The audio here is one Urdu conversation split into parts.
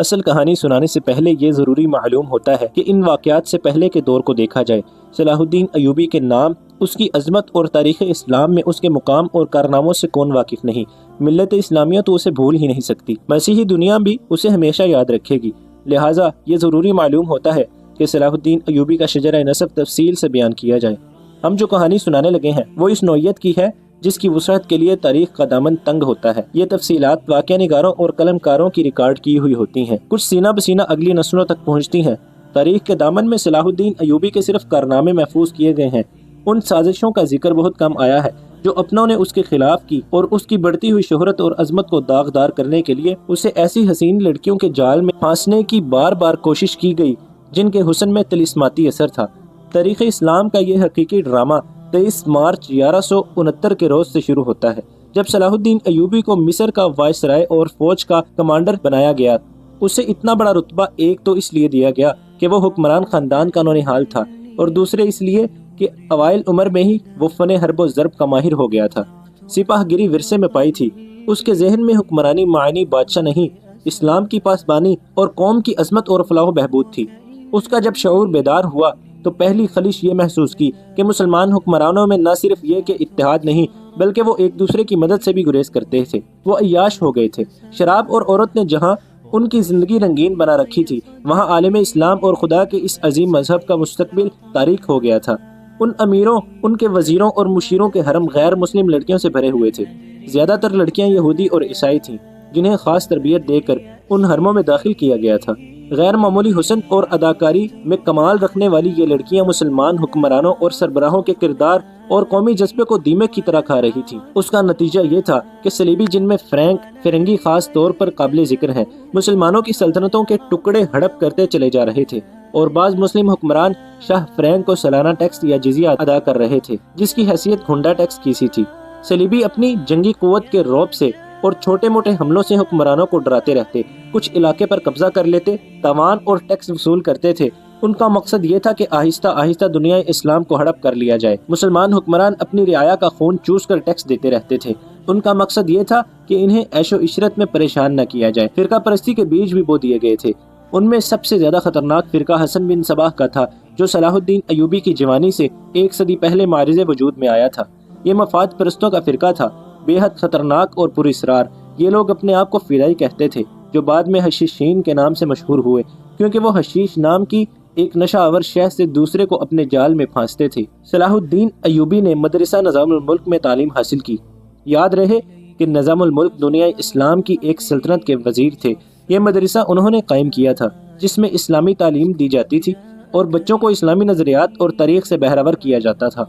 اصل کہانی سنانے سے پہلے یہ ضروری معلوم ہوتا ہے کہ ان واقعات سے پہلے کے دور کو دیکھا جائے۔ صلاح الدین ایوبی کے نام، اس کی عظمت اور تاریخ اسلام میں اس کے مقام اور کارناموں سے کون واقف نہیں؟ ملت اسلامیہ تو اسے بھول ہی نہیں سکتی، مسیحی دنیا بھی اسے ہمیشہ یاد رکھے گی۔ لہٰذا یہ ضروری معلوم ہوتا ہے کہ صلاح الدین ایوبی کا شجرہ نسب تفصیل سے بیان کیا جائے۔ ہم جو کہانی سنانے لگے ہیں وہ اس نوعیت کی ہے جس کی وسعت کے لیے تاریخ کا دامن تنگ ہوتا ہے۔ یہ تفصیلات واقعہ نگاروں اور قلم کاروں کی ریکارڈ کی ہوئی ہوتی ہیں، کچھ سینہ بسینہ اگلی نسلوں تک پہنچتی ہیں۔ تاریخ کے دامن میں صلاح الدین ایوبی کے صرف کارنامے محفوظ کیے گئے ہیں، ان سازشوں کا ذکر بہت کم آیا ہے جو اپنوں نے اس کے خلاف کی، اور اس کی بڑھتی ہوئی شہرت اور عظمت کو داغدار کرنے کے لیے اسے ایسی حسین لڑکیوں کے جال میں پھانسنے کی بار بار کوشش کی گئی جن کے حسن میں طلسماتی اثر تھا۔ تاریخ اسلام کا یہ حقیقی ڈرامہ 23 مارچ 1169 کے روز سے شروع ہوتا ہے، جب صلاح الدین ایوبی کو مصر کا وائسرائے اور فوج کا کمانڈر بنایا گیا۔ اسے اتنا بڑا رتبہ ایک تو اس لیے دیا گیا کہ وہ حکمران خاندان کا نونہال تھا، اور دوسرے اس لیے کہ اوائل عمر میں ہی وہ فن حرب و ضرب کا ماہر ہو گیا تھا۔ سپاہ گیری ورثے میں پائی تھی، اس کے ذہن میں حکمرانی معنی بادشاہ نہیں، اسلام کی پاسبانی اور قوم کی عظمت اور فلاح و بہبود تھی۔ اس کا جب شعور بیدار ہوا تو پہلی خلش یہ محسوس کی کہ مسلمان حکمرانوں میں نہ صرف یہ کہ اتحاد نہیں بلکہ وہ ایک دوسرے کی مدد سے بھی گریز کرتے تھے۔ وہ عیاش ہو گئے تھے۔ شراب اور عورت نے جہاں ان کی زندگی رنگین بنا رکھی تھی، وہاں عالم اسلام اور خدا کے اس عظیم مذہب کا مستقبل تاریک ہو گیا تھا۔ ان امیروں، ان کے وزیروں اور مشیروں کے حرم غیر مسلم لڑکیوں سے بھرے ہوئے تھے۔ زیادہ تر لڑکیاں یہودی اور عیسائی تھیں جنہیں خاص تربیت دے کر ان حرموں میں داخل کیا گیا تھا۔ غیر معمولی حسن اور اداکاری میں کمال رکھنے والی یہ لڑکیاں مسلمان حکمرانوں اور سربراہوں کے کردار اور قومی جذبے کو دیمک کی طرح کھا رہی تھی۔ اس کا نتیجہ یہ تھا کہ صلیبی جن میں فرنگی خاص طور پر قابل ذکر ہیں، مسلمانوں کی سلطنتوں کے ٹکڑے ہڑپ کرتے چلے جا رہے تھے، اور بعض مسلم حکمران شاہ فرینک کو سالانہ ٹیکس یا جزیہ ادا کر رہے تھے جس کی حیثیت گھنڈا ٹیکس کی سی تھی۔ صلیبی اپنی جنگی قوت کے رعب سے اور چھوٹے موٹے حملوں سے حکمرانوں کو ڈراتے رہتے، کچھ علاقے پر قبضہ کر لیتے، تاوان اور ٹیکس وصول کرتے تھے۔ ان کا مقصد یہ تھا کہ آہستہ آہستہ دنیا اسلام کو ہڑپ کر لیا جائے۔ مسلمان حکمران اپنی رعایا کا خون چوس کر ٹیکس دیتے رہتے تھے۔ ان کا مقصد یہ تھا کہ انہیں عیش و عشرت میں پریشان نہ کیا جائے۔ فرقہ پرستی کے بیج بھی بو دیے گئے تھے۔ ان میں سب سے زیادہ خطرناک فرقہ حسن بن صباح کا تھا، جو صلاح الدین ایوبی کی جوانی سے 1 صدی پہلے معرض وجود میں آیا تھا۔ یہ مفاد پرستوں کا فرقہ تھا، بے حد خطرناک اور پر اسرار۔ یہ لوگ اپنے آپ کو فدائی کہتے تھے، جو بعد میں حشیشین کے نام سے مشہور ہوئے، کیونکہ وہ حشیش نام کی ایک نشہ آور شے سے دوسرے کو اپنے جال میں پھانستے تھے۔ صلاح الدین ایوبی نے مدرسہ نظام الملک میں تعلیم حاصل کی۔ یاد رہے کہ نظام الملک دنیا اسلام کی ایک سلطنت کے وزیر تھے۔ یہ مدرسہ انہوں نے قائم کیا تھا جس میں اسلامی تعلیم دی جاتی تھی اور بچوں کو اسلامی نظریات اور تاریخ سے بہرور کیا جاتا تھا۔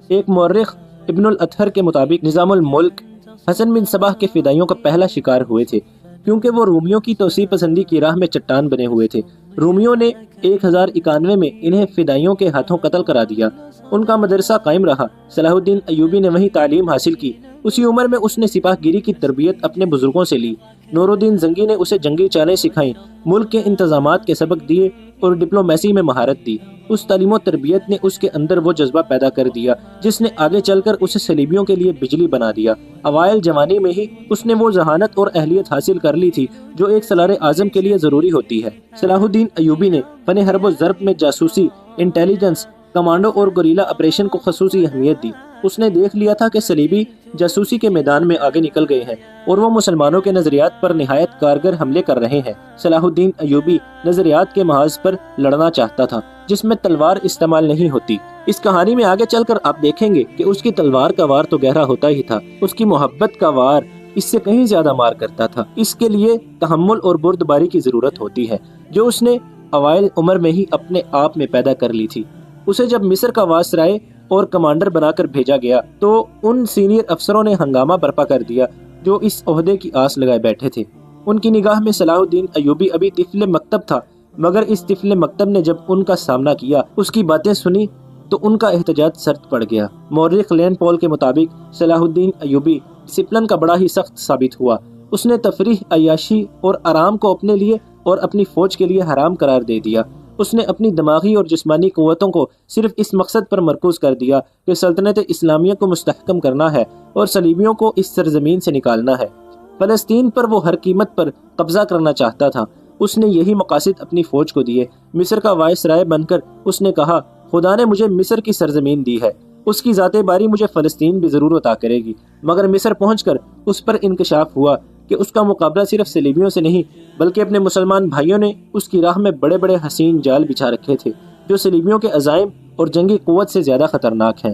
ایک مورخ ابن الاطہر کے مطابق نظام الملک حسن بن صباح کے فدائیوں کا پہلا شکار ہوئے تھے، کیونکہ وہ رومیوں کی توسیع پسندی کی راہ میں چٹان بنے ہوئے تھے۔ رومیوں نے 1091 میں انہیں فدائیوں کے ہاتھوں قتل کرا دیا۔ ان کا مدرسہ قائم رہا۔ صلاح الدین ایوبی نے وہیں تعلیم حاصل کی۔ اسی عمر میں اس نے سپاہ گیری کی تربیت اپنے بزرگوں سے لی۔ نور الدین زنگی نے اسے جنگی چالیں سکھائیں، ملک کے انتظامات کے سبق دیے اور ڈپلومیسی میں مہارت دی۔ اس تعلیم و تربیت نے اس کے اندر وہ جذبہ پیدا کر دیا جس نے آگے چل کر اسے صلیبیوں کے لیے بجلی بنا دیا۔ اوائل جوانی میں ہی اس نے وہ ذہانت اور اہلیت حاصل کر لی تھی جو ایک سالار اعظم کے لیے ضروری ہوتی ہے۔ صلاح الدین ایوبی نے فن حرب و ضرب میں جاسوسی، انٹیلیجنس، کمانڈو اور گوریلا آپریشن کو خصوصی اہمیت دی۔ اس نے دیکھ لیا تھا کہ صلیبی جاسوسی کے میدان میں آگے نکل گئے ہیں اور وہ مسلمانوں کے نظریات پر نہایت کارگر حملے کر رہے ہیں۔ صلاح الدین ایوبی نظریات کے محاذ پر لڑنا چاہتا تھا جس میں تلوار استعمال نہیں ہوتی۔ اس کہانی میں آگے چل کر آپ دیکھیں گے کہ اس کی تلوار کا وار تو گہرا ہوتا ہی تھا، اس کی محبت کا وار اس سے کہیں زیادہ مار کرتا تھا۔ اس کے لیے تحمل اور بردباری کی ضرورت ہوتی ہے جو اس نے اوائل عمر میں ہی اپنے آپ میں پیدا کر لی تھی۔ اسے جب مصر کا وائسرائے اور کمانڈر بنا کر بھیجا گیا تو ان سینئر افسروں نے ہنگامہ برپا کر دیا جو اس عہدے کی آس لگائے بیٹھے تھے۔ ان کی نگاہ میں صلاح الدین ایوبی ابھی طفل مکتب تھا، مگر اس طفل مکتب نے جب ان کا سامنا کیا، اس کی باتیں سنی تو ان کا احتجاج سرد پڑ گیا۔ مورخ لین پول کے مطابق صلاح الدین ایوبی ڈسپلن کا بڑا ہی سخت ثابت ہوا۔ اس نے تفریح، عیاشی اور آرام کو اپنے لیے اور اپنی فوج کے لیے حرام قرار دے دیا۔ اس نے اپنی دماغی اور جسمانی قوتوں کو صرف اس مقصد پر مرکوز کر دیا کہ سلطنت اسلامیہ کو مستحکم کرنا ہے اور صلیبیوں کو اس سرزمین سے نکالنا ہے۔ فلسطین پر وہ ہر قیمت پر قبضہ کرنا چاہتا تھا اس نے یہی مقاصد اپنی فوج کو دیے۔ مصر کا وائس رائے بن کر اس نے کہا، خدا نے مجھے مصر کی سرزمین دی ہے، اس کی ذات باری مجھے فلسطین بھی ضرور عطا کرے گی۔ مگر مصر پہنچ کر اس پر انکشاف ہوا کہ اس کا مقابلہ صرف صلیبیوں سے نہیں بلکہ اپنے مسلمان بھائیوں نے اس کی راہ میں بڑے بڑے حسین جال بچھا رکھے تھے جو صلیبیوں کے عزائم اور جنگی قوت سے زیادہ خطرناک ہیں۔